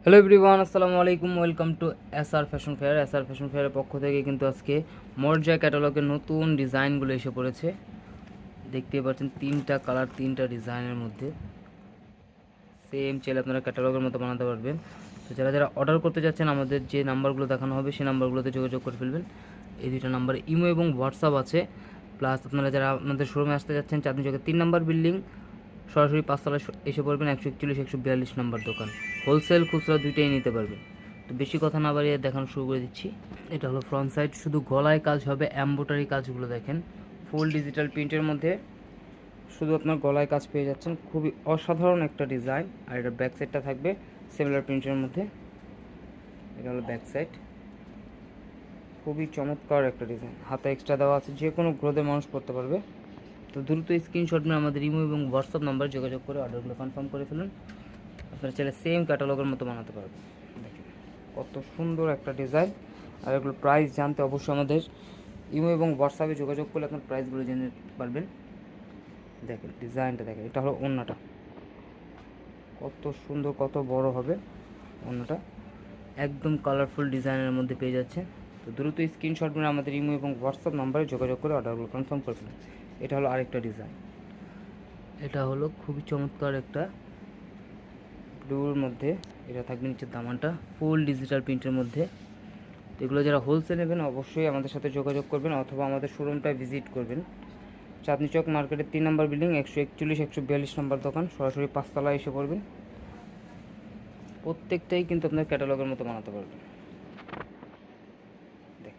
Hello everyone, আসসালামু আলাইকুম। Welcome to SR fashion fair. SR fashion ফেয়ারের পক্ষ থেকে কিন্তু আজকে মর্জা ক্যাটালগের নতুন ডিজাইনগুলো এসে পড়েছে। দেখতেই পাচ্ছেন তিনটা কালার, তিনটা ডিজাইনের মধ্যে সেম চাইলে আপনারা ক্যাটালগের মতো বানাতে পারবেন। তো যারা যারা অর্ডার করতে যাচ্ছেন, আমাদের যে নাম্বারগুলো দেখানো হবে সেই নাম্বারগুলোতে যোগাযোগ করে ফেলবেন। এই দুইটা নাম্বারে ইমো এবং হোয়াটসঅ্যাপ আছে। প্লাস আপনারা যারা আপনাদের শোরুমে আসতে যাচ্ছেন, চাঁদনী চকের 3 নম্বর বিল্ডিং, সরাসরি 5 তলায় এসে পড়বেন। 141-142 নম্বর দোকান। হোলসেল খুচরা দুইটাই নিতে পারবেন। তো বেশি কথা না বাড়িয়ে দেখানো শুরু করে দিচ্ছি। এটা হলো ফ্রন্ট সাইড, শুধু গলায় কাজ হবে, এমব্রয়ডারি কাজগুলো দেখেন, ফুল ডিজিটাল প্রিন্টের মধ্যে শুধু আপনার গলায় কাজ পেয়ে যাচ্ছেন। খুবই অসাধারণ একটা ডিজাইন। আর এটা ব্যাক সাইডটা থাকবে সিমিলার প্রিন্টের মধ্যে। এটা হলো ব্যাক সাইড, খুবই চমৎকার একটা ডিজাইন। হাতে এক্সট্রা দেওয়া আছে, যে কোনো গ্রোথে মানুষ করতে পারবে। তো দ্রুত স্ক্রিনশট নিয়ে আমাদের ইমো এবং হোয়াটসঅ্যাপ নাম্বার যোগাযোগ করে অর্ডারগুলো কনফার্ম করে ফেলুন। আপনারা চাইলে সেম ক্যাটালগের মতো বানাতে পারবেন। দেখুন কত সুন্দর একটা ডিজাইন। আর এগুলো প্রাইস জানতে অবশ্যই আমাদের ইমো এবং হোয়াটসঅ্যাপে যোগাযোগ করলে আপনার প্রাইসগুলো জেনে পারবেন। দেখেন ডিজাইনটা, দেখেন এটা হলো ওড়নাটা, কত সুন্দর, কত বড় হবে ওড়নাটা। একদম কালারফুল ডিজাইনের মধ্যে পেয়ে যাচ্ছেন। তো দ্রুত স্ক্রিনশট নিয়ে আমাদের ইমো এবং হোয়াটসঅ্যাপ নাম্বারে যোগাযোগ করে অর্ডারগুলো কনফার্ম করে ফেলুন। এটা হলো আরেকটা ডিজাইন। এটা হলো খুবই চমৎকার একটা ব্লুর মধ্যে। এটা থাকবে নিচের দামানটা ফুল ডিজিটাল প্রিন্টের মধ্যে। তো এগুলো যারা হোলসেল নেবেন অবশ্যই আমাদের সাথে যোগাযোগ করবেন অথবা আমাদের শোরুমটা ভিজিট করবেন। চাঁদনী চক মার্কেটের 3 নম্বর বিল্ডিং, 141-142 নম্বর দোকান, সরাসরি 5 তলায় এসে পড়বেন। প্রত্যেকটাই কিন্তু আপনার ক্যাটালগের মতো বানাতে পারবেন। দেখ,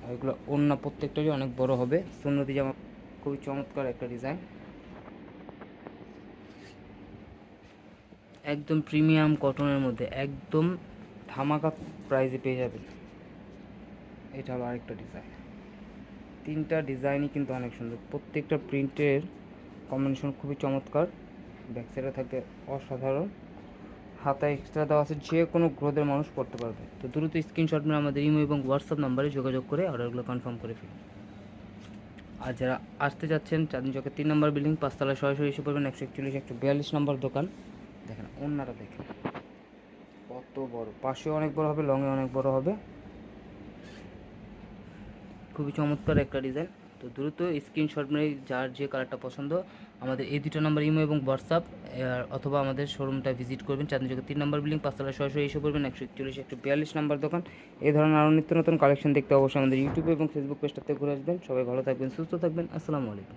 আর এগুলো ওড়না প্রত্যেকটাই অনেক বড় হবে। সুন্নতি জামা, খুবই চমৎকার একটা ডিজাইন। একদম প্রিমিয়াম কটনের মধ্যে, একদম ধামাকা প্রাইসে পেয়ে যাবেন। এটা হলো আরেকটা ডিজাইন। তিনটা ডিজাইনই কিন্তু অনেক সুন্দর, প্রত্যেকটা প্রিন্টের কম্বিনেশন খুবই চমৎকার। ব্যাক সাইডে থাকে অসাধারণ, হাতা এক্সট্রা দেওয়া আছে, যে কোনো গ্রোথের মানুষ করতে পারবে। তো দ্রুত স্ক্রিনশট নিয়ে আমাদের ইমো এবং হোয়াটসঅ্যাপ নাম্বারে যোগাযোগ করে অর্ডারগুলো কনফার্ম করে ফেলুন। আর যারা আসতে যাচ্ছেন, চাঁদনী চকের 3 নম্বর বিল্ডিং, 5 তলায় সরাসরি এসে পড়বেন। 141-142 নম্বর দোকান। দেখেন ওড়নাটা, দেখেন কত বড়, পাশে অনেক বড় হবে, লংয়ে অনেক বড় হবে। খুবই চমৎকার একটা ডিজাইন। তো দ্রুত স্ক্রিনশট মেরে যার যে কালারটা পছন্দ আমাদের এই দুটো নাম্বার ইমো এবং হোয়াটসঅ্যাপ অথবা আমাদের শোরুমটা ভিজিট করবেন। চাঁদনী চকের 3 নম্বর বিল্ডিং, 5 তলায় সরাসরি এসে পড়বেন। 141-142 নম্বর দোকান। এই ধরনের আরও নিত্য নতুন কালেকশন দেখতে অবশ্যই আমাদের ইউটিউব এবং ফেসবুক পেজটাতে ঘুরে আসবেন। সবাই ভালো থাকবেন, সুস্থ থাকবেন। আসসালামু আলাইকুম।